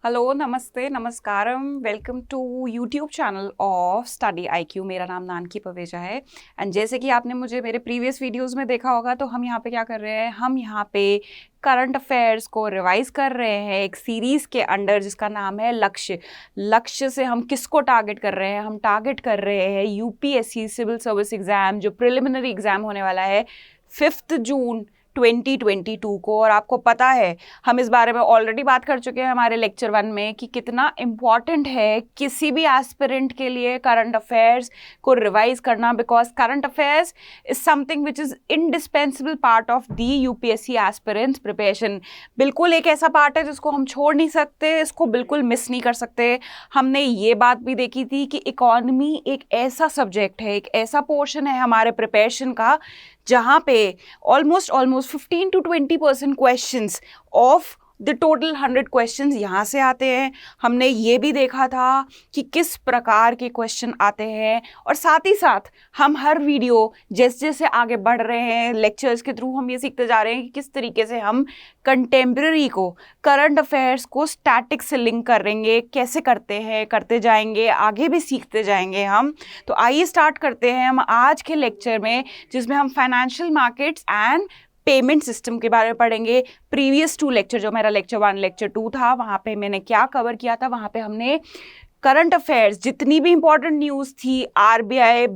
Hello, नमस्ते, नमस्कारम, welcome to YouTube channel of Study IQ. मेरा नाम नानकी पवेजा है एंड जैसे कि आपने मुझे मेरे प्रीवियस वीडियोस में देखा होगा तो हम यहाँ पे क्या कर रहे हैं, हम यहाँ पे करंट अफेयर्स को रिवाइज कर रहे हैं एक सीरीज़ के अंडर जिसका नाम है लक्ष्य। लक्ष्य से हम किसको टारगेट कर रहे हैं? हम टारगेट कर रहे हैं यूपीएससी सिविल सर्विस एग्ज़ाम, जो प्रिलिमिनरी एग्ज़ाम होने वाला है 5 जून 2022 को। और आपको पता है हम इस बारे में ऑलरेडी बात कर चुके हैं हमारे लेक्चर 1 में कि कितना इम्पॉर्टेंट है किसी भी एस्पिरेंट के लिए करंट अफेयर्स को रिवाइज करना, because current affairs is something which is indispensable part of the UPSC aspirants preparation. बिल्कुल एक ऐसा पार्ट है जिसको हम छोड़ नहीं सकते, इसको बिल्कुल मिस नहीं कर सकते। हमने ये बात भी देखी थी कि इकोनॉमी एक ऐसा सब्जेक्ट है, एक ऐसा पोर्शन है हमारे प्रिपरेशन का जहाँ पे almost 15 to 20% questions of the total 100 questions यहाँ से आते हैं। हमने ये भी देखा था कि किस प्रकार के क्वेश्चन आते हैं, और साथ ही साथ हम हर वीडियो जैसे जैसे आगे बढ़ रहे हैं लेक्चर्स के थ्रू हम ये सीखते जा रहे हैं कि किस तरीके से हम कंटेम्प्रेरी को, करंट अफेयर्स को स्टैटिक से लिंक करेंगे, कैसे करते हैं, करते जाएंगे, आगे भी सीखते जाएंगे हम। तो आइए स्टार्ट करते हैं हम आज के लेक्चर में, जिसमें हम financial markets and payment system के बारे में पढ़ेंगे। प्रीवियस 2 लेक्चर, जो मेरा लेक्चर 1 लेक्चर 2 था, वहाँ पे मैंने क्या कवर किया था? वहाँ पे हमने करंट अफेयर्स जितनी भी इंपॉर्टेंट न्यूज़ थी, आरबीआई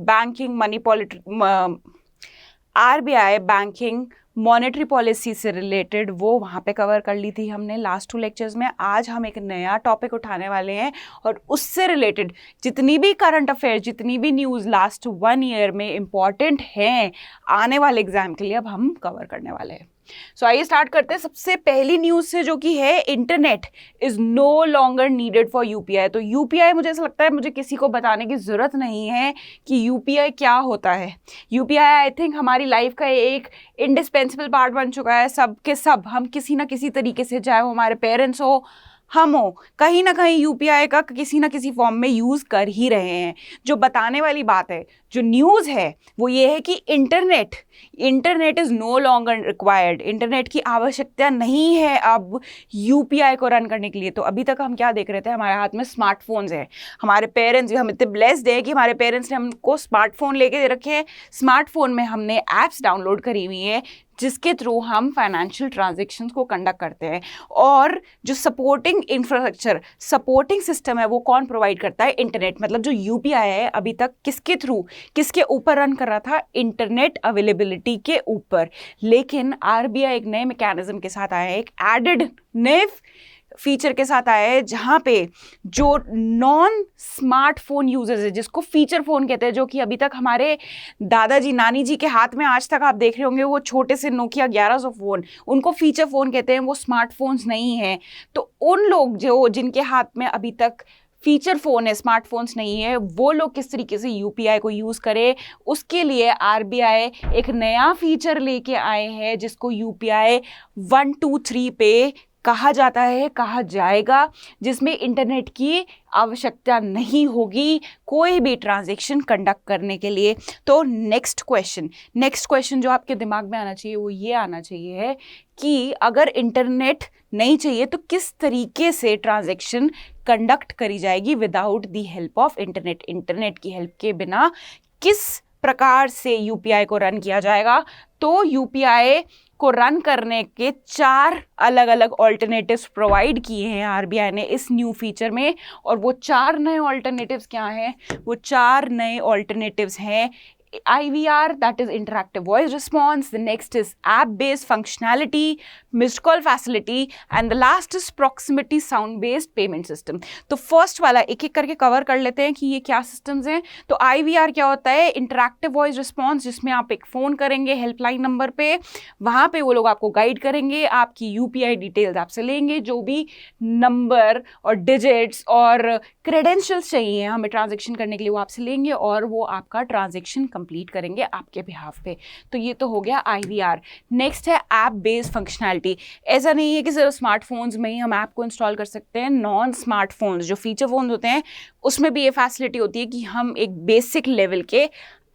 बैंकिंग मॉनेटरी पॉलिसी से रिलेटेड, वो वहाँ पे कवर कर ली थी हमने लास्ट 2 लेक्चर्स में। आज हम एक नया टॉपिक उठाने वाले हैं और उससे रिलेटेड जितनी भी करंट अफेयर्स, जितनी भी न्यूज़ लास्ट 1 ईयर में इम्पॉर्टेंट हैं आने वाले एग्जाम के लिए, अब हम कवर करने वाले हैं। सो आइए स्टार्ट करते हैं सबसे पहली न्यूज़ से, जो कि है internet is no longer needed for UPI. तो यूपीआई, मुझे ऐसा लगता है मुझे किसी को बताने की ज़रूरत नहीं है कि यूपीआई क्या होता है। यूपीआई आई थिंक हमारी लाइफ का एक इंडिस्पेंसिबल पार्ट बन चुका है। सब के सब हम किसी ना किसी तरीके से, चाहे वो हमारे पेरेंट्स हो, हम हो, कहीं ना कहीं यूपीआई का किसी ना किसी फॉर्म में यूज़ कर ही रहे हैं। जो बताने वाली बात है, जो न्यूज़ है, वो ये है कि internet is no longer required. Internet की आवश्यकता नहीं है अब यूपीआई को रन करने के लिए। तो अभी तक हम क्या देख रहे थे, हमारे हाथ में स्मार्टफोन्स हैं। हमारे पेरेंट्स, हम इतने ब्लेस्ड हैं कि हमारे पेरेंट्स ने हमको स्मार्टफोन लेके दे रखे हैं। स्मार्टफोन में हमने ऐप्स डाउनलोड करी हुई हैं जिसके थ्रू हम फाइनेंशियल ट्रांजैक्शंस को कंडक्ट करते हैं। और जो सपोर्टिंग इंफ्रास्ट्रक्चर, सपोर्टिंग सिस्टम है, वो कौन प्रोवाइड करता है? इंटरनेट। मतलब जो यूपीआई है अभी तक किसके थ्रू, किसके ऊपर रन कर रहा था? इंटरनेट अवेलेबिलिटी के ऊपर। लेकिन आरबीआई एक नए मैकेनिज्म के साथ आया है, एक एडेड नए फीचर के साथ आया है, जहाँ पे जो नॉन स्मार्टफोन यूजर्स है, जिसको फीचर फोन कहते हैं, जो कि अभी तक हमारे दादाजी नानी जी के हाथ में आज तक आप देख रहे होंगे, वो छोटे से नोकिया 1100 फोन, उनको फीचर फोन कहते हैं, वो स्मार्टफोन्स नहीं हैं। तो उन लोग जो जिनके हाथ में अभी तक फीचर फ़ोन है, स्मार्टफोन्स नहीं है, वो लोग किस तरीके से यूपीआई को यूज़ करें, उसके लिए आरबीआई एक नया फीचर लेके आए हैं जिसको यूपीआई 1 2 3 पे कहा जाता है, कहा जाएगा, जिसमें इंटरनेट की आवश्यकता नहीं होगी कोई भी ट्रांजैक्शन कंडक्ट करने के लिए। तो नेक्स्ट क्वेश्चन जो आपके दिमाग में आना चाहिए वो ये आना चाहिए कि अगर इंटरनेट नहीं चाहिए तो किस तरीके से ट्रांजैक्शन कंडक्ट करी जाएगी without the help of internet. Internet की हेल्प के बिना किस प्रकार से यूपीआई को रन किया जाएगा? तो यूपीआई को रन करने के 4 अलग अलग ऑल्टरनेटिव्स प्रोवाइड किए हैं आरबीआई ने इस न्यू फीचर में। और वो 4 नए ऑल्टरनेटिव्स क्या हैं? वो 4 नए ऑल्टरनेटिव्स हैं IVR, that is interactive voice response. The next is app-based functionality, missed call facility, and the last is proximity sound-based payment system. तो फर्स्ट वाला एक एक करके कवर कर लेते हैं कि ये क्या सिस्टम्स हैं। तो IVR क्या होता है? इंटरैक्टिव वॉइस रिस्पॉन्स, जिसमें आप एक फ़ोन करेंगे हेल्पलाइन नंबर पे, वहाँ पे वो लोग आपको गाइड करेंगे, आपकी UPI डिटेल्स आपसे लेंगे, जो भी नंबर और डिजिट्स और क्रेडेंशियल्स चाहिए हमें ट्रांजेक्शन करने के लिए वो आपसे लेंगे और वो आपका ट्रांजेक्शन कंप्लीट करेंगे आपके बिहाफ पे। तो ये तो हो गया IVR। नेक्स्ट है ऐप बेस्ड फंक्शनैलिटी। ऐसा नहीं है कि सिर्फ स्मार्टफोन्स में ही हम ऐप को इंस्टॉल कर सकते हैं, नॉन स्मार्टफोन्स जो फीचर फोन्स होते हैं उसमें भी ये फैसिलिटी होती है कि हम एक बेसिक लेवल के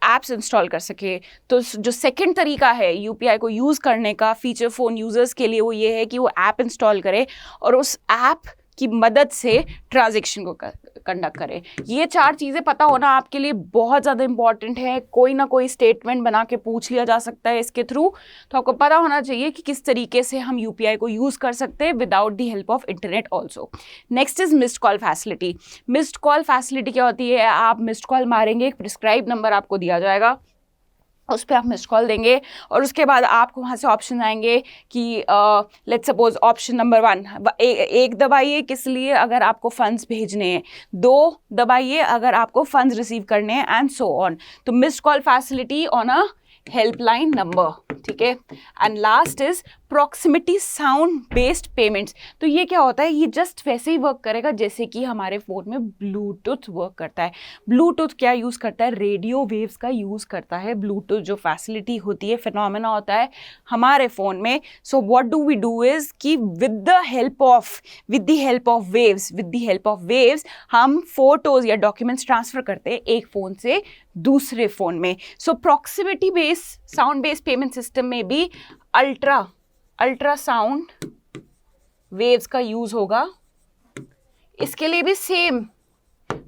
ऐप्स इंस्टॉल कर सके। तो जो सेकंड तरीका है यूपीआई को यूज़ करने का फीचर फ़ोन यूज़र्स के लिए वो ये है कि वो ऐप इंस्टॉल करे और उस ऐप की मदद से ट्रांजैक्शन को कंडक्ट करें। ये 4 चीज़ें पता होना आपके लिए बहुत ज़्यादा इंपॉर्टेंट है। कोई ना कोई स्टेटमेंट बना के पूछ लिया जा सकता है इसके थ्रू, तो आपको पता होना चाहिए कि किस तरीके से हम UPI को यूज़ कर सकते हैं without the help of internet also. Next is missed call facility. Missed call facility क्या होती है? आप मिस्ड कॉल मारेंगे, एक प्रिस्क्राइब नंबर आपको दिया जाएगा, उस पर आप मिस्ड कॉल देंगे और उसके बाद आपको वहाँ से ऑप्शन आएंगे कि लेट्स सपोज ऑप्शन नंबर 1 एक दबाइए किस लिए? अगर आपको फंड्स भेजने हैं। 2 दबाइए अगर आपको फंड्स रिसीव करने हैं, एंड सो ऑन। तो missed call facility on a helpline number, ठीक है। And last is proximity sound based payments. तो ये क्या होता है? ये जस्ट वैसे ही वर्क करेगा जैसे कि हमारे फ़ोन में ब्लूटूथ वर्क करता है। ब्लूटूथ क्या यूज़ करता है? रेडियो वेव्स का यूज़ करता है। ब्लूटूथ जो फैसिलिटी होती है, फिनोमेना होता है हमारे फ़ोन में। So what do we do is कि with the help of waves हम फोटोज़ या डॉक्यूमेंट्स ट्रांसफ़र करते हैं एक फ़ोन से दूसरे फ़ोन में। So proximity based sound based payment system में भी अल्ट्रासाउंड वेव्स का यूज होगा। इसके लिए भी सेम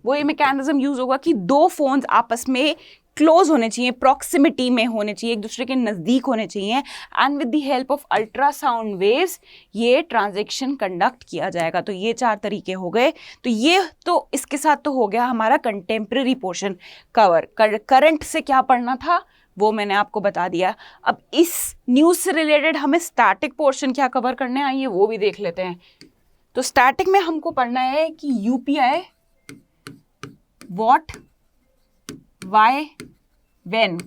वही मैकेनिज्म यूज होगा कि 2 फोन्स आपस में क्लोज होने चाहिए, प्रॉक्सिमिटी में होने चाहिए, एक दूसरे के नज़दीक होने चाहिए, and with the help of ultrasound waves ये ट्रांजैक्शन कंडक्ट किया जाएगा। तो ये 4 तरीके हो गए। तो ये तो इसके साथ तो हो गया हमारा कंटेम्प्रेरी पोर्शन कवर। करंट से क्या पढ़ना था वो मैंने आपको बता दिया। अब इस न्यूज़ से रिलेटेड हमें स्टैटिक पोर्शन क्या कवर करने आइए वो भी देख लेते हैं। तो स्टैटिक में हमको पढ़ना है कि UPI व्हाट, व्हाई, व्हेन,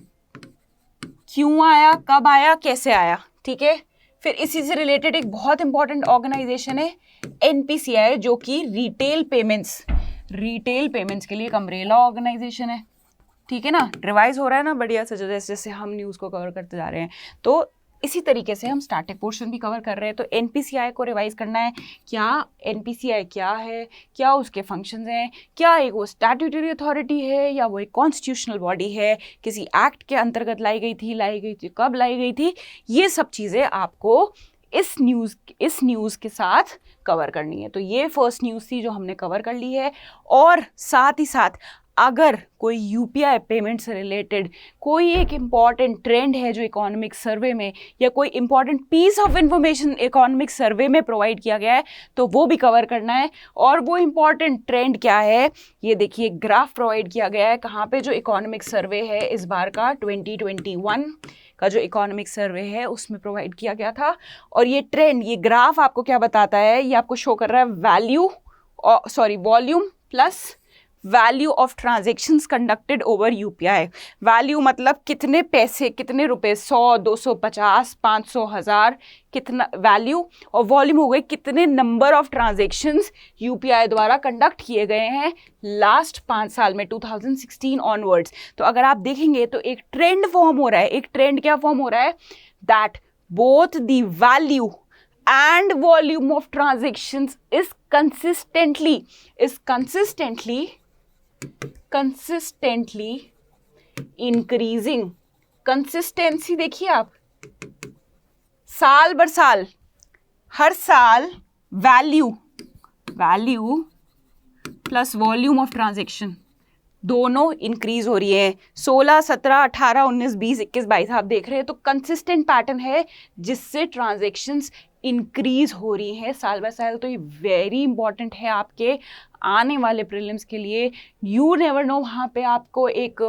क्यों आया, कब आया, कैसे आया, ठीक है। फिर इसी से रिलेटेड एक बहुत इंपॉर्टेंट ऑर्गेनाइजेशन है NPCI, जो कि रिटेल पेमेंट्स के लिए एक अम्ब्रेला ऑर्गेनाइजेशन है, ठीक है ना। रिवाइज हो रहा है ना बढ़िया से, जैसे जैसे हम न्यूज़ को कवर करते जा रहे हैं। तो इसी तरीके से हम स्टैटिक पोर्शन भी कवर कर रहे हैं। तो NPCI को रिवाइज करना है। क्या NPCI क्या है, क्या उसके फंक्शंस हैं, क्या एक वो स्टैट्यूटरी अथॉरिटी है या वो एक कॉन्स्टिट्यूशनल बॉडी है, किसी एक्ट के अंतर्गत लाई गई थी, कब लाई गई थी, ये सब चीज़ें आपको इस न्यूज़ के साथ कवर करनी है। तो ये फर्स्ट न्यूज़ थी जो हमने कवर कर ली है। और साथ ही साथ अगर कोई UPI पेमेंट से रिलेटेड कोई एक इम्पॉर्टेंट ट्रेंड है जो इकोनॉमिक सर्वे में, या कोई important piece of information economic survey में प्रोवाइड किया गया है, तो वो भी कवर करना है। और वो इम्पॉर्टेंट ट्रेंड क्या है, ये देखिए ग्राफ प्रोवाइड किया गया है कहाँ पे, जो इकोनॉमिक सर्वे है इस बार का 2021 का जो इकोनॉमिक सर्वे है उसमें प्रोवाइड किया गया था। और ये ट्रेंड, ये ग्राफ आपको क्या बताता है, ये आपको शो कर रहा है volume plus value of transactions conducted over UPI। Value मतलब कितने पैसे, कितने रुपए, 100, 250, 500, 1000, कितना वैल्यू, और वॉल्यूम हो गई कितने नंबर ऑफ ट्रांजेक्शन्स UPI द्वारा कंडक्ट किए गए हैं लास्ट 5 साल में, 2016 ऑनवर्ड्स। तो अगर आप देखेंगे तो एक ट्रेंड फॉर्म हो रहा है। एक ट्रेंड क्या फॉर्म हो रहा है? That both the value and volume of transactions is consistently increasing। Consistency देखिए आप, साल बर साल, हर साल value plus volume of transaction दोनों इंक्रीज हो रही है। 16, 17, 18, 19, 20, 21, 22 आप देख रहे हैं। तो कंसिस्टेंट पैटर्न है जिससे ट्रांजैक्शंस इंक्रीज हो रही है साल बाय साल। तो ये वेरी इंपॉर्टेंट है आपके आने वाले प्रीलिम्स के लिए। यू नेवर नो, वहाँ पे आपको एक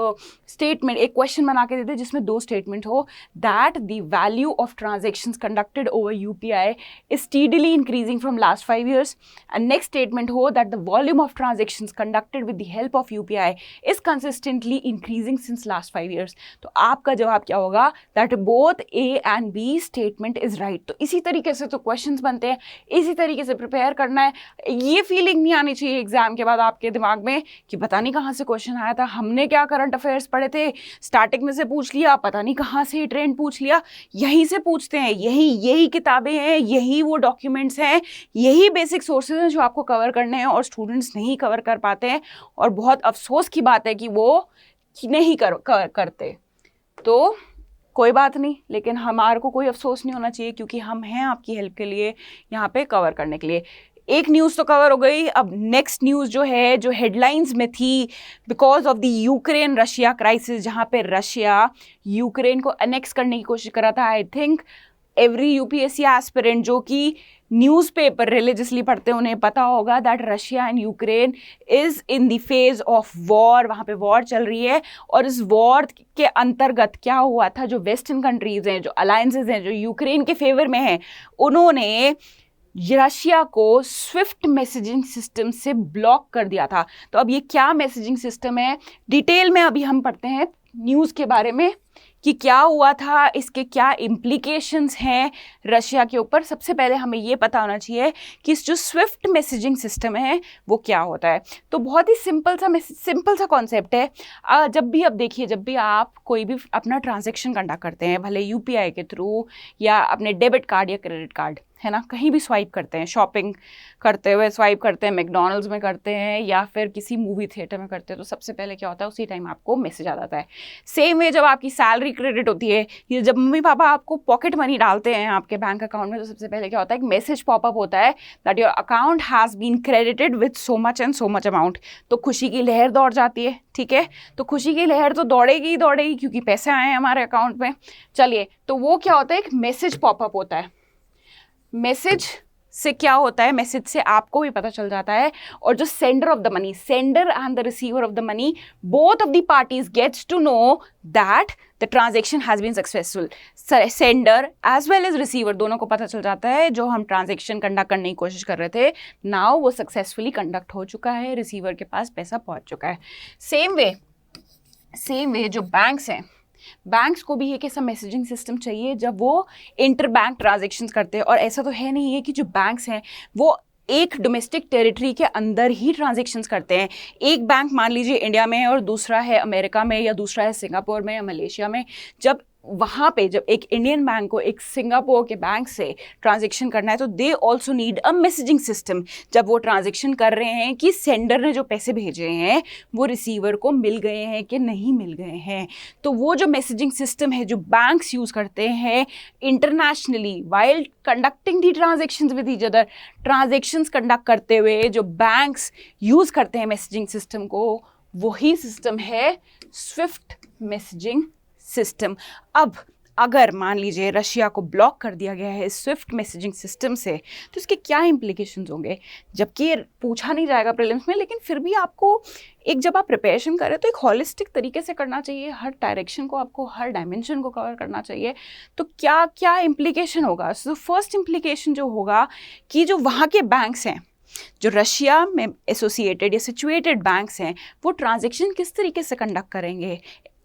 स्टेटमेंट, एक क्वेश्चन बना के देते जिसमें 2 स्टेटमेंट हो, that the value of transactions conducted over UPI is steadily increasing from last 5 years, and next statement हो that the volume of transactions conducted with the help of UPI is consistently increasing since last 5 years। तो आपका जवाब क्या होगा? That both A and B statement is right. तो इसी तरीके से तो क्वेश्चंस बनते हैं, इसी तरीके से प्रिपेयर करना है। ये फीलिंग नहीं आनी चाहिए एग्जाम के बाद आपके दिमाग में कि पता नहीं कहाँ से क्वेश्चन आया था, हमने क्या करंट अफेयर्स पढ़े थे, स्टार्टिंग में से पूछ लिया, पता नहीं कहाँ से ट्रेंड पूछ लिया। यहीं से पूछते हैं, यही किताबें हैं, यही वो डॉक्यूमेंट्स हैं, यही बेसिक सोर्सेज हैं जो आपको कवर करने हैं, और स्टूडेंट्स नहीं कवर कर पाते हैं। और बहुत अफसोस की बात है कि वो नहीं करते। तो कोई बात नहीं, लेकिन हमारे को कोई अफसोस नहीं होना चाहिए, क्योंकि हम हैं आपकी हेल्प के लिए यहाँ पे कवर करने के लिए। एक न्यूज़ तो कवर हो गई, अब नेक्स्ट न्यूज़ जो है, जो हेडलाइंस में थी, because of the Ukraine Russia crisis, जहाँ पे रशिया यूक्रेन को अनेक्स करने की कोशिश कर रहा था। I think every UPSC aspirant जो कि न्यूज़पेपर रिलीजियसली पढ़ते हैं उन्हें पता होगा that Russia and Ukraine is in the phase of war, वहाँ पे वॉर चल रही है। और इस वॉर के अंतर्गत क्या हुआ था, जो वेस्टर्न कंट्रीज़ हैं, जो अलायंसेज हैं, जो यूक्रेन के फेवर में हैं, उन्होंने रशिया को स्विफ्ट मैसेजिंग सिस्टम से ब्लॉक कर दिया था। तो अब ये क्या मैसेजिंग सिस्टम है, डिटेल में अभी हम पढ़ते हैं न्यूज़ के बारे में कि क्या हुआ था, इसके क्या इम्प्लीकेशंस हैं रशिया के ऊपर। सबसे पहले हमें ये पता होना चाहिए कि इस जो स्विफ्ट मैसेजिंग सिस्टम है वो क्या होता है। तो बहुत ही सिंपल सा कॉन्सेप्ट है। जब भी आप देखिए, जब भी आप कोई भी अपना ट्रांजैक्शन कंडक्ट करते हैं, भले यूपीआई के थ्रू या अपने डेबिट कार्ड या क्रेडिट कार्ड, है ना, कहीं भी स्वाइप करते हैं, शॉपिंग करते हुए स्वाइप करते हैं, मैकडॉनल्ड्स में करते हैं या फिर किसी मूवी थिएटर में करते हैं, तो सबसे पहले क्या होता है, उसी टाइम आपको मैसेज आ जाता है। सेम वे जब आपकी सैलरी क्रेडिट होती है, ये जब मम्मी पापा आपको पॉकेट मनी डालते हैं आपके बैंक अकाउंट में, तो सबसे पहले क्या होता है, एक मैसेज पॉपअप होता है that your account has been credited with so much and so much amount. तो खुशी की लहर दौड़ जाती है, ठीक है। तो खुशी की लहर तो दौड़ेगी ही दौड़ेगी क्योंकि पैसे आए हैं हमारे अकाउंट में। चलिए, तो वो क्या होता है, एक मैसेज पॉपअप होता है। मैसेज से क्या होता है, मैसेज से आपको भी पता चल जाता है, और जो sender of the money, sender and the receiver of the money, both of the parties gets to know that the transaction has been successful. Sender as well as receiver दोनों को पता चल जाता है, जो हम ट्रांजेक्शन कंडक्ट करने की कोशिश कर रहे थे, नाउ वो सक्सेसफुली कंडक्ट हो चुका है, रिसीवर के पास पैसा पहुंच चुका है। सेम वे जो बैंक्स हैं, बैंक्स को भी एक ऐसा मैसेजिंग सिस्टम चाहिए जब वो इंटर बैंक ट्रांजेक्शन्स करते हैं। और ऐसा तो है नहीं है कि जो बैंक्स हैं वो एक डोमेस्टिक टेरिटरी के अंदर ही ट्रांजेक्शन्स करते हैं। एक बैंक मान लीजिए इंडिया में है और दूसरा है अमेरिका में, या दूसरा है सिंगापुर में या मलेशिया में। जब वहाँ पे जब एक इंडियन बैंक को एक सिंगापुर के बैंक से ट्रांजेक्शन करना है, तो they also need a messaging system. जब वो ट्रांजेक्शन कर रहे हैं कि सेंडर ने जो पैसे भेजे हैं वो रिसीवर को मिल गए हैं कि नहीं मिल गए हैं, तो वो जो मैसेजिंग सिस्टम है जो बैंक्स यूज़ करते हैं internationally while conducting the transactions with each other, transactions conduct करते हुए जो बैंक्स यूज़ करते हैं मैसेजिंग सिस्टम को, वही सिस्टम है स्विफ्ट मैसेजिंग सिस्टम। अब अगर मान लीजिए रशिया को ब्लॉक कर दिया गया है स्विफ्ट मैसेजिंग सिस्टम से, तो इसके क्या इम्प्लीकेशंस होंगे, जबकि ये पूछा नहीं जाएगा प्रीलिम्स में, लेकिन फिर भी आपको एक, जब आप प्रिपरेशन करें तो एक हॉलिस्टिक तरीके से करना चाहिए, हर डायरेक्शन को आपको, हर डायमेंशन को कवर करना चाहिए। तो क्या क्या इम्प्लीकेशन होगा। सो फर्स्ट इम्प्लीकेशन जो होगा कि जो वहाँ के बैंक्स हैं, जो रशिया में एसोसिएटेड या सिचुएटेड बैंक्स हैं, वो ट्रांजेक्शन किस तरीके से कंडक्ट करेंगे।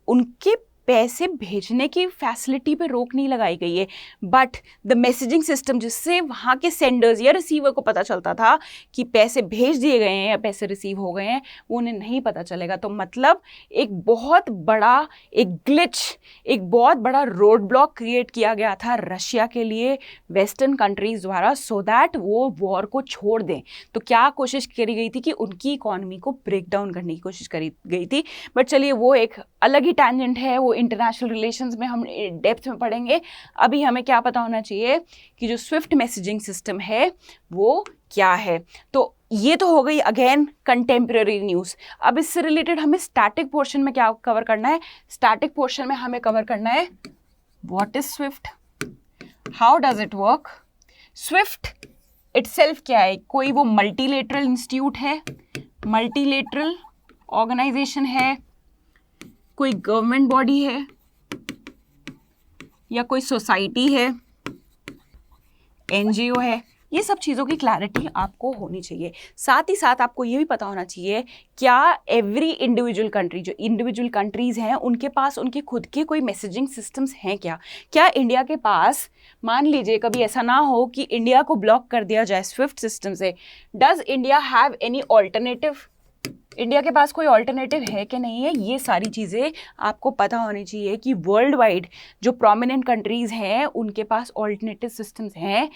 उनके पैसे भेजने की फैसिलिटी पे रोक नहीं लगाई गई है, बट द मैसेजिंग सिस्टम, जिससे वहाँ के सेंडर्स या रिसीवर को पता चलता था कि पैसे भेज दिए गए हैं या पैसे रिसीव हो गए हैं, वो उन्हें नहीं पता चलेगा। तो मतलब एक बहुत बड़ा एक ग्लिच, एक बहुत बड़ा रोड ब्लॉक क्रिएट किया गया था रशिया के लिए वेस्टर्न कंट्रीज़ द्वारा, सो दैट वो वॉर को छोड़ दें। तो क्या कोशिश करी गई थी कि उनकी इकॉनमी को ब्रेक डाउन करने की कोशिश करी गई थी। बट चलिए, वो एक अलग ही टैंजेंट है, वो इंटरनेशनल रिलेशंस में हम डेप्थ में पढ़ेंगे। अभी हमें क्या पता होना चाहिए कि जो स्विफ्ट मैसेजिंग सिस्टम है वो क्या है। तो ये तो हो गई अगेन कंटेम्प्रेरी न्यूज़। अब इससे रिलेटेड हमें स्टैटिक पोर्शन में क्या कवर करना है, स्टैटिक पोर्शन में हमें कवर करना है what is Swift, how does it work, Swift itself क्या है, कोई वो मल्टीलेटरल इंस्टीट्यूट है, मल्टीलेटरल ऑर्गेनाइजेशन है, कोई गवर्नमेंट बॉडी है, या कोई सोसाइटी है, एनजीओ है। ये सब चीज़ों की क्लैरिटी आपको होनी चाहिए। साथ ही साथ आपको ये भी पता होना चाहिए क्या एवरी इंडिविजुअल कंट्री, जो इंडिविजुअल कंट्रीज़ हैं, उनके पास उनके खुद के कोई मैसेजिंग सिस्टम्स हैं क्या इंडिया के पास, मान लीजिए कभी ऐसा ना हो कि इंडिया को ब्लॉक कर दिया जाए स्विफ्ट सिस्टम से, does India have any alternative, India के पास कोई ऑल्टरनेटिव है कि नहीं है। ये सारी चीज़ें आपको पता होनी चाहिए कि वर्ल्ड वाइड जो प्रोमिनेंट कंट्रीज़ हैं उनके पास ऑल्टरनेटिव सिस्टम्स हैं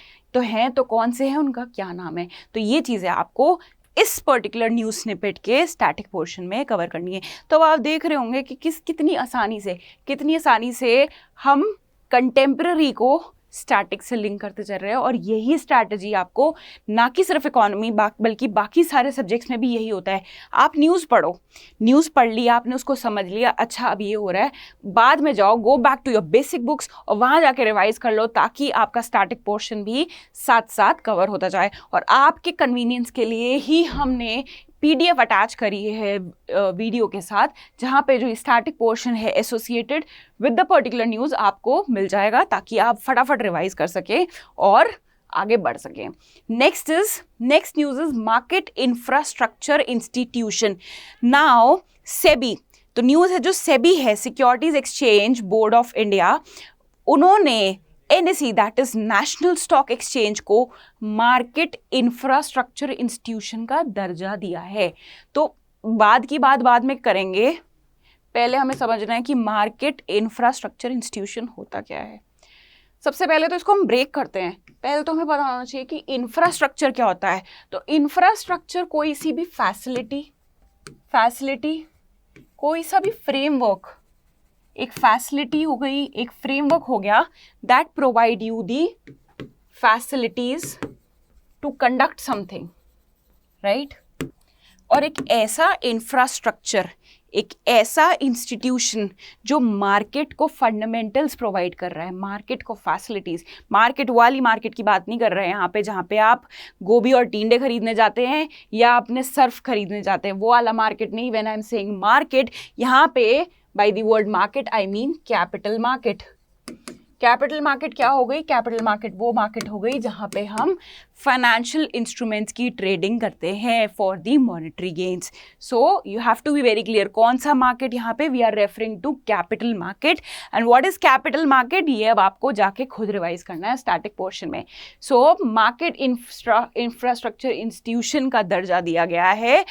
तो कौन से हैं, उनका क्या नाम है। तो ये चीज़ें आपको इस पर्टिकुलर न्यूज़ स्निपेट के स्टैटिक पोर्शन में कवर करनी है। तो आप देख रहे होंगे कि कितनी आसानी से हम कंटेम्प्रेरी को स्टैटिक से लिंक करते चल रहे हैं। और यही स्ट्रैटेजी आपको ना कि सिर्फ इकोनॉमी बल्कि बाकी सारे सब्जेक्ट्स में भी यही होता है। आप न्यूज़ पढ़ो, न्यूज़ पढ़ लिया आपने, उसको समझ लिया, अच्छा अब ये हो रहा है, बाद में जाओ, go back to your basic books और वहाँ जाके रिवाइज कर लो, ताकि आपका स्टैटिक पोर्शन भी साथ साथ कवर होता जाए। और आपके कन्वीनियंस के लिए ही हमने PDF अटैच करी है वीडियो के साथ, जहाँ पे जो स्टैटिक पोर्शन है associated with the particular news आपको मिल जाएगा, ताकि आप फटाफट रिवाइज कर सकें और आगे बढ़ सकें। Next news is market infrastructure institution. Now SEBI, तो न्यूज़ है जो सेबी है, securities exchange board of India, उन्होंने NSE that is national stock exchange को मार्केट इंफ्रास्ट्रक्चर इंस्टीट्यूशन का दर्जा दिया है। तो बाद की बात बाद में करेंगे, पहले हमें समझना है कि मार्केट इंफ्रास्ट्रक्चर इंस्टीट्यूशन होता क्या है। सबसे पहले तो इसको हम ब्रेक करते हैं। पहले तो हमें पता होना चाहिए कि इंफ्रास्ट्रक्चर क्या होता है। तो इंफ्रास्ट्रक्चर कोई सी भी फैसिलिटी, कोई सा भी फ्रेमवर्क, एक फैसिलिटी हो गई, एक फ्रेमवर्क हो गया, that provide you the facilities to conduct something, right. और एक ऐसा इंफ्रास्ट्रक्चर, एक ऐसा इंस्टीट्यूशन जो मार्केट को फंडामेंटल्स प्रोवाइड कर रहा है, मार्केट को फैसिलिटीज, मार्केट वाली मार्केट की बात नहीं कर रहे हैं यहाँ पे, जहाँ पे आप गोभी और टींडे खरीदने जाते हैं या अपने सर्फ खरीदने जाते हैं, वो वाला मार्केट नहीं। When I am saying market, यहाँ पे by the word market I mean capital market. Capital market क्या हो गई? कैपिटल मार्केट वो मार्केट हो गई जहाँ पे हम फाइनेंशियल इंस्ट्रूमेंट्स की ट्रेडिंग करते हैं for the monetary gains. So you have to be very clear, कौन सा मार्केट यहाँ पे? We are referring to capital market. And what is capital market? ये अब आपको जाके खुद रिवाइज करना है स्टैटिक पोर्शन में। सो मार्केट इंफ्रास्ट्रक्चर इंस्टीट्यूशन का दर्जा दिया गया है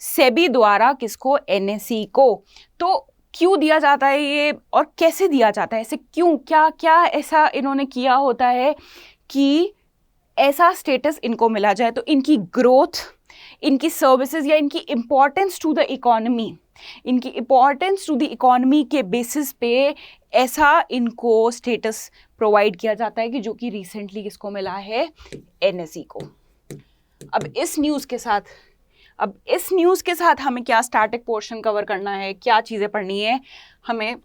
सेबी द्वारा, किसको? NSE को। तो क्यों दिया जाता है ये और कैसे दिया जाता है, ऐसे क्यों, क्या क्या ऐसा इन्होंने किया होता है कि ऐसा स्टेटस इनको मिला जाए? तो इनकी ग्रोथ, इनकी सर्विसेज या इनकी इम्पोर्टेंस टू द इकोनॉमी, इनकी इम्पोर्टेंस टू द इकोनॉमी के बेसिस पे ऐसा इनको स्टेटस प्रोवाइड किया जाता है कि जो कि रिसेंटली किसको मिला है? NSE को। अब इस न्यूज़ के साथ हमें क्या स्टैटिक पोर्शन कवर करना है, क्या चीज़ें पढ़नी है, हमें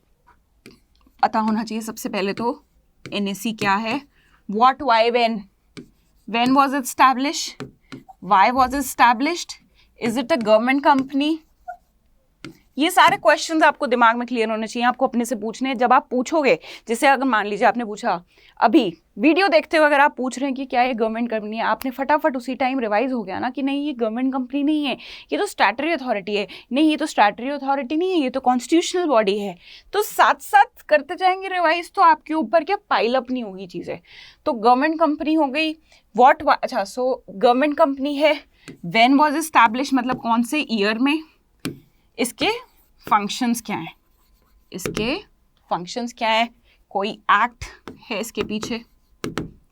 पता होना चाहिए। सबसे पहले तो NSE क्या है, what, why, when was it established, why was it established, is it a government company. ये सारे क्वेश्चंस आपको दिमाग में क्लियर होने चाहिए, आपको अपने से पूछने हैं। जब आप पूछोगे, जैसे अगर मान लीजिए आपने पूछा, अभी वीडियो देखते हुए अगर आप पूछ रहे हैं कि क्या ये गवर्नमेंट कंपनी है, आपने फटाफट उसी टाइम रिवाइज हो गया ना कि नहीं ये गवर्नमेंट कंपनी नहीं है, ये तो स्टैट्यूटरी अथॉरिटी है, नहीं ये तो स्टैट्यूटरी अथॉरिटी नहीं है, ये तो कॉन्स्टिट्यूशनल बॉडी है। तो साथ साथ करते जाएंगे रिवाइज, तो आपके ऊपर क्या पाइल अप नहीं होगी चीज़ें। तो गवर्नमेंट कंपनी हो गई, व्हाट, अच्छा, सो गवर्नमेंट कंपनी है, व्हेन वाज एस्टैब्लिश्ड मतलब कौन से ईयर में, इसके फंक्शंस क्या हैं, इसके फंक्शंस क्या हैं, कोई एक्ट है इसके पीछे,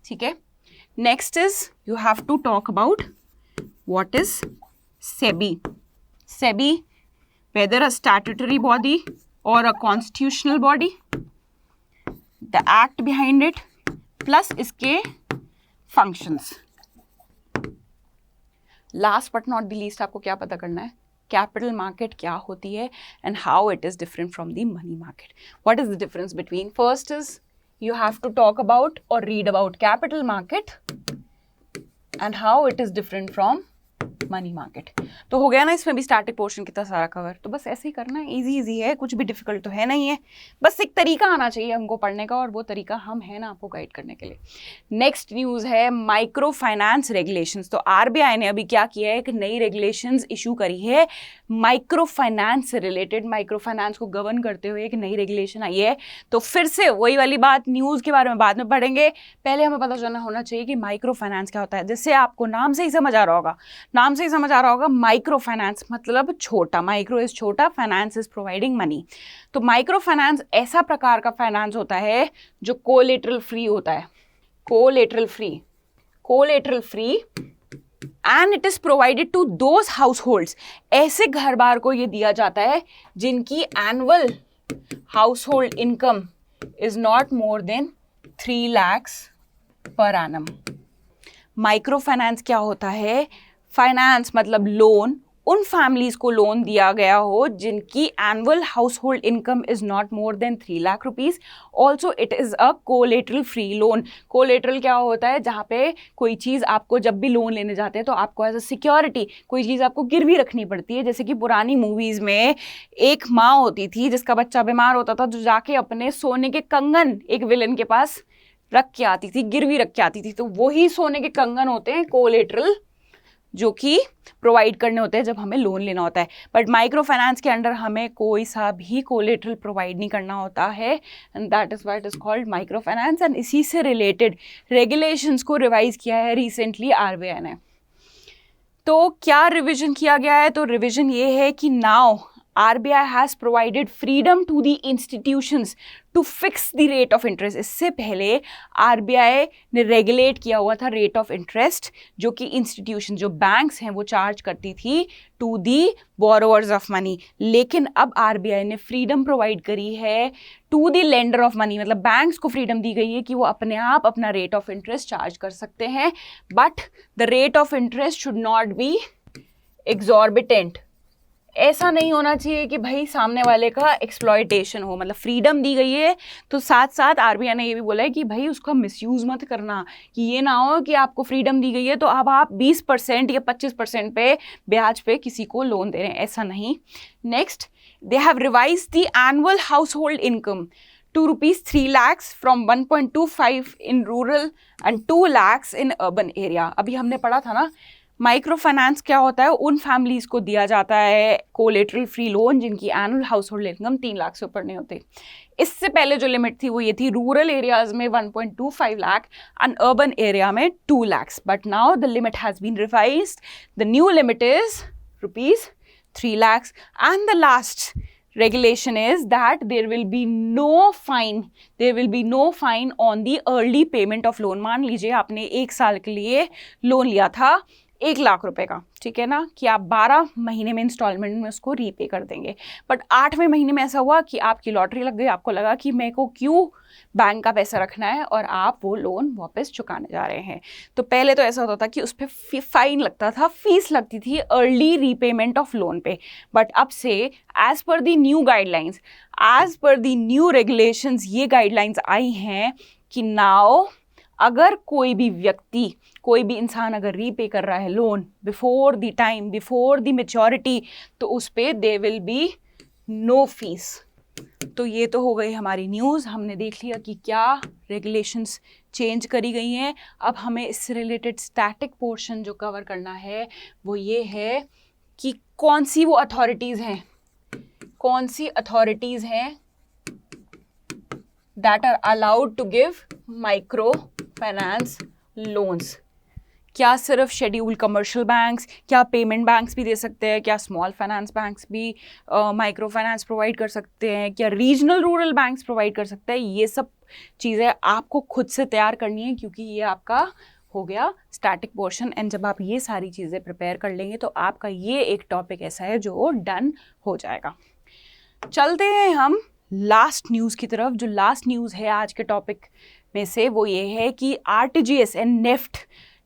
ठीक है। Next is you have to talk about what is SEBI, whether a statutory body और a constitutional body, the act behind it plus इसके functions. Last but not the least आपको क्या पता करना है, कैपिटल मार्केट क्या होती है and how it is different from the money market. What is the difference between, first is you have to talk about or read about capital market and how it is different from money market. तो हो गया ना इसमें भी static portion कितना सारा cover. तो बस ऐसे ही करना है, इजी है, कुछ भी डिफिकल्ट तो है नहीं है, बस एक तरीका आना चाहिए हमको पढ़ने का, और वो तरीका हम है ना आपको गाइड करने के लिए। नेक्स्ट न्यूज़ है माइक्रो फाइनेंस रेगुलेशंस। तो RBI ने अभी क्या किया है, एक नई रेगुलेशंस इशू करी है माइक्रो फाइनेंस से रिलेटेड। माइक्रो फाइनेंस को गवर्न करते हुए एक नई रेगुलेशन आई है। तो फिर से वही वाली बात, न्यूज़ के बारे में बाद में पढ़ेंगे, पहले हमें पता चलना होना चाहिए कि माइक्रो फाइनेंस क्या होता है। जिससे आपको नाम से ही समझ आ रहा होगा, माइक्रो फाइनेंस मतलब छोटा, माइक्रो इज छोटा, फाइनेंस इज प्रोवाइडिंग मनी। तो माइक्रो फाइनेंस ऐसा प्रकार का फाइनेंस होता है जो कोलेटरल फ्री होता है, collateral free and it is provided to those households. ऐसे घर बार को ये दिया जाता है जिनकी annual household income is not more than 3 lakhs per annum। Micro finance क्या होता है? फाइनेंस मतलब लोन, उन फैमिलीज को लोन दिया गया हो जिनकी annual household income is not more than 3 lakh rupees. Also it is a collateral free loan. Collateral क्या होता है? जहाँ पे कोई चीज़ आपको जब भी लोन लेने जाते हैं तो आपको एज अ सिक्योरिटी कोई चीज़ आपको गिरवी रखनी पड़ती है। जैसे कि पुरानी मूवीज़ में एक माँ होती थी जिसका बच्चा बीमार होता था, जो जाके अपने सोने के कंगन एक विलन के पास रख के आती थी, गिरवी रख के आती थी। तो वही सोने के कंगन होते हैं कोलेटरल, जो कि प्रोवाइड करने होते हैं जब हमें लोन लेना होता है। बट माइक्रो फाइनेंस के अंडर हमें कोई सा भी कोलेटरल प्रोवाइड नहीं करना होता है, and that is what is called micro finance. And इसी से रिलेटेड रेगुलेशंस को रिवाइज किया है रिसेंटली आरबीआई ने। तो क्या रिविजन किया गया है? तो रिविजन ये है कि now RBI has provided freedom to the institutions to fix the rate of interest। इससे पहले RBI ने रेगुलेट किया हुआ था रेट ऑफ इंटरेस्ट, जो कि इंस्टीट्यूशन, जो बैंक्स हैं, वो चार्ज करती थी to the borrowers of money. लेकिन अब RBI ने फ्रीडम प्रोवाइड करी है to the lender of money, मतलब बैंक्स को फ्रीडम दी गई है कि वो अपने आप अपना रेट ऑफ इंटरेस्ट चार्ज कर सकते हैं, but the rate of interest should not be exorbitant. ऐसा नहीं होना चाहिए कि भाई सामने वाले का एक्सप्लॉयटेशन हो। मतलब फ्रीडम दी गई है तो साथ साथ आरबीआई ने ये भी बोला है कि भाई उसका मिसयूज मत करना, कि ये ना हो कि आपको फ्रीडम दी गई है तो अब आप 20% या 25% पे ब्याज पे किसी को लोन दे रहे हैं, ऐसा नहीं। Next, they have revise the annual household income to rupees 3 lakhs from 1.25 in rural and 2 lakhs in urban area। अभी हमने पढ़ा था ना, माइक्रो फाइनेंस क्या होता है? उन फैमिलीज को दिया जाता है कोलेटरल फ्री लोन जिनकी annual household income 3 lakh से ऊपर नहीं होते। इससे पहले जो लिमिट थी वो ये थी, रूरल एरियाज में 1.25 लाख एंड अर्बन एरिया में 2 lakhs। But now the limit has been revised, the new limit is rupees 3 lakhs and the last regulation is that there will be no fine on the early payment of loan। मान लीजिए आपने 1 साल के लिए loan लिया था 1 लाख रुपए का, ठीक है ना, कि आप 12 महीने में इंस्टॉलमेंट में उसको रीपे कर देंगे। बट 8वें महीने में ऐसा हुआ कि आपकी लॉटरी लग गई, आपको लगा कि मेरे को क्यों बैंक का पैसा रखना है, और आप वो लोन वापस चुकाने जा रहे हैं। तो पहले तो ऐसा होता था कि उस पर फाइन लगता था, फीस लगती थी अर्ली रीपेमेंट ऑफ लोन पे। बट अब से as per the new guidelines, as per the new regulations, ये गाइडलाइंस आई हैं कि नाउ अगर कोई भी व्यक्ति, कोई भी इंसान अगर रीपे कर रहा है loan before the time, before the maturity, तो उस पर they will be no fees. तो ये तो हो गई हमारी न्यूज़। हमने देख लिया कि क्या रेगुलेशंस चेंज करी गई हैं। अब हमें इससे रिलेटेड स्टैटिक पोर्शन जो कवर करना है वो ये है कि कौन सी वो अथॉरिटीज़ हैं that are allowed to give micro finance loans. क्या सिर्फ शेड्यूल कमर्शियल बैंक्स, क्या पेमेंट बैंक्स भी दे सकते हैं, क्या स्मॉल फाइनेंस बैंक्स भी माइक्रो फाइनेंस प्रोवाइड कर सकते हैं, क्या रीजनल रूरल बैंक्स प्रोवाइड कर सकते हैं? ये सब चीज़ें आपको खुद से तैयार करनी है, क्योंकि ये आपका हो गया स्टैटिक पोर्शन। एंड जब आप ये सारी चीज़ें प्रिपेयर कर लेंगे तो आपका ये एक टॉपिक ऐसा है जो डन हो जाएगा। चलते हैं हम लास्ट न्यूज़ की तरफ। जो लास्ट न्यूज़ है आज के टॉपिक में से वो ये है कि RTGS एंड नेफ्ट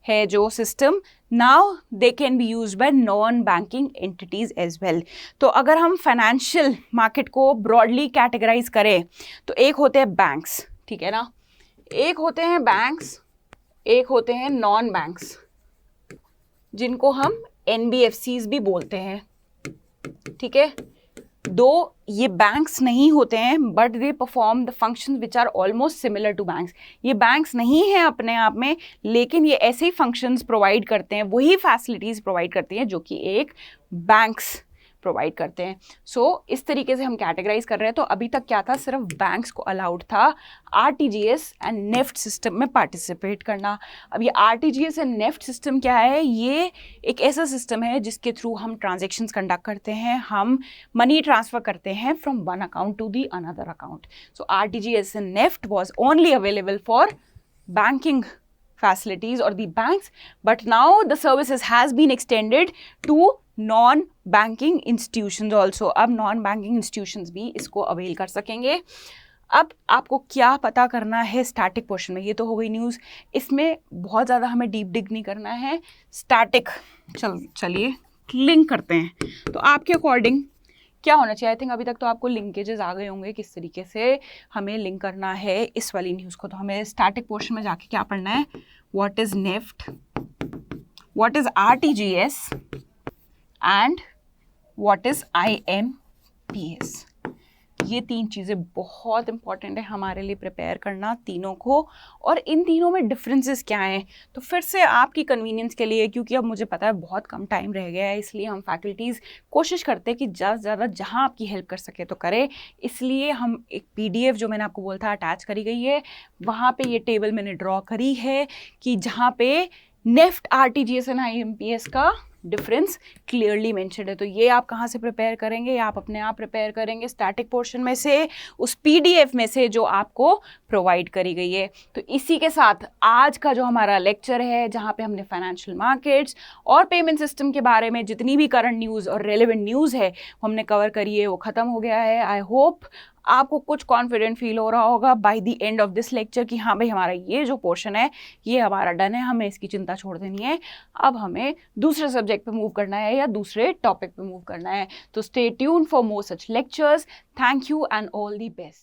है जो system, now they can be use by non banking entities as well. तो अगर हम फाइनेंशियल मार्केट को ब्रॉडली कैटेगराइज करें तो एक होते हैं बैंक्स, ठीक है ना, एक होते हैं बैंक्स, एक होते हैं नॉन बैंक्स, जिनको हम NBFCs भी बोलते हैं, ठीक है। दो ये बैंक्स नहीं होते हैं but they perform the functions which are almost similar to banks. ये बैंक्स नहीं हैं अपने आप में, लेकिन ये ऐसे ही फंक्शंस प्रोवाइड करते हैं, वही फैसिलिटीज़ प्रोवाइड करती हैं जो कि एक बैंक्स प्रोवाइड करते हैं। सो इस तरीके से हम कैटेगराइज कर रहे हैं। तो अभी तक क्या था, सिर्फ बैंक्स को अलाउड था RTGS एंड नेफ्ट सिस्टम में पार्टिसिपेट करना। अब ये RTGS एंड नेफ्ट सिस्टम क्या है? ये एक ऐसा सिस्टम है जिसके थ्रू हम ट्रांजेक्शन्स कंडक्ट करते हैं, हम मनी ट्रांसफ़र करते हैं from one account to the another account. So RTGS and NEFT was only available for banking facilities or the banks, but now the services has been extended to non-banking institutions also। अब non-banking institutions भी इसको avail कर सकेंगे। अब आपको क्या पता करना है स्टैटिक पोर्शन में, ये तो हो गई न्यूज़, इसमें बहुत ज़्यादा हमें डीप डिग नहीं करना है। स्टैटिक चलिए लिंक करते हैं। तो आपके अकॉर्डिंग क्या होना चाहिए? आई थिंक अभी तक तो आपको लिंकेजेस आ गए होंगे किस तरीके से हमें लिंक करना है इस वाली न्यूज़ को। तो हमें स्टैटिक पोर्शन में जाके क्या पढ़ना है? What is NEFT, what is RTGS and what is IMPS। ये 3 चीज़ें बहुत इंपॉर्टेंट है हमारे लिए प्रिपेयर करना तीनों को। और इन तीनों में डिफरेंसेस क्या हैं, तो फिर से आपकी कन्वीनियंस के लिए, क्योंकि अब मुझे पता है बहुत कम टाइम रह गया है, इसलिए हम फैकल्टीज़ कोशिश करते हैं कि ज़्यादा से ज़्यादा जहाँ आपकी हेल्प कर सके तो करें। इसलिए हम एक PDF जो मैंने आपको बोला था अटैच करी गई है, वहाँ पर ये टेबल मैंने ड्रॉ करी है कि जहाँ पे निफ्ट, RTGS एंड IMPS का डिफरेंस क्लियरली मेंशन्ड है। तो ये आप कहाँ से प्रिपेयर करेंगे? आप अपने आप प्रिपेयर करेंगे स्टैटिक पोर्शन में से, उस PDF में से जो आपको प्रोवाइड करी गई है। तो इसी के साथ आज का जो हमारा लेक्चर है, जहाँ पे हमने फाइनेंशियल मार्केट्स और पेमेंट सिस्टम के बारे में जितनी भी करंट न्यूज़ और रेलेवेंट न्यूज़ है वो हमने कवर करी है, वो ख़त्म हो गया है। आई होप आपको कुछ कॉन्फिडेंट फील हो रहा होगा by the end of this lecture कि हाँ भाई हमारा ये जो पोर्शन है ये हमारा डन है, हमें इसकी चिंता छोड़ देनी है, अब हमें दूसरे सब्जेक्ट पे मूव करना है या दूसरे टॉपिक पे मूव करना है। तो stay tune for more such lectures. Thank you and all the best.